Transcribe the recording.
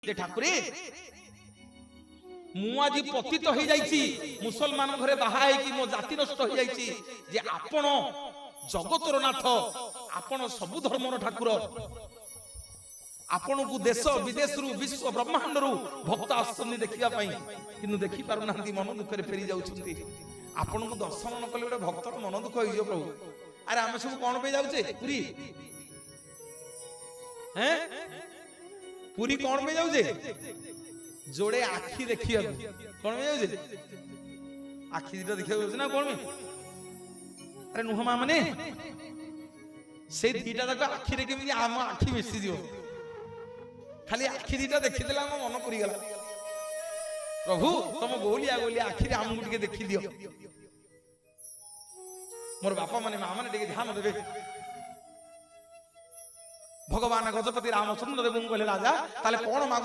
যে ঠাকুরে মু আজি পতিত হয়ে যাইছি, মুসলমান ঘরে বাহা হইকি মো জাতি নষ্ট হয়ে যাইছি, যে আপন জগতর নাথ, আপন সবু ধর্মর ঠাকুর, ଆପଣଙ୍କୁ ଦେଶ ବିଦେଶରୁ ବିଶ୍ୱ ବ୍ରହ୍ମାଣ୍ଡରୁ ଭକ୍ତ ଆସୁଛନ୍ତି ଦେଖିବା ପାଇଁ, କିନ୍ତୁ ଦେଖି ପାରୁନାହାନ୍ତି, ମନ ଦୁଃଖରେ ଫେରି ଯାଉଛନ୍ତି। ଆପଣଙ୍କୁ ଦର୍ଶନ ନ କଲେ ଗୋଟେ ଭକ୍ତର ମନ ଦୁଃଖ ହେଇଯିବ ପ୍ରଭୁ। ଆରେ ଆମେ ସବୁ କଣ ପାଇଁ ଯାଉଛେ ପୁରୀ? ପୁରୀ କଣ ପାଇଁ ଯାଉଛେ? ଯୋଡେ ଆଖି ଦେଖିବାକୁ। କଣ ପାଇଁ ଯାଉଛେ? ଆଖି ଦିଟା ଦେଖିବାକୁ ଯାଉଛେ ନା କଣ ପାଇଁ? ଆରେ ନୁହଁ ମା ମାନେ, ସେଇ ଦିଟା ଯାକ ଆଖିରେ କେମିତି ଆମ ଆଖି ମିଶିଯିବ। ଖାଲି ଆଖି ଦିଟା ଦେଖିଦେଲେ ଆମ ମନ ପୁରିଗଲା। ପ୍ରଭୁ ତମ ଗୋଲିଆ ଗୋଲିଆ ଆଖିରେ ଆମକୁ ଟିକେ ଦେଖିଦିଅ। ମୋର ବାପା ମାନେ ମା ମାନେ ଟିକେ ଧ୍ୟାନ ଦେବେ। ଭଗବାନ ଗଜପତି ରାମଚନ୍ଦ୍ର ଦେବଙ୍କୁ କହିଲେ, ରାଜା ତାହେଲେ କଣ ମାଗୁଛ?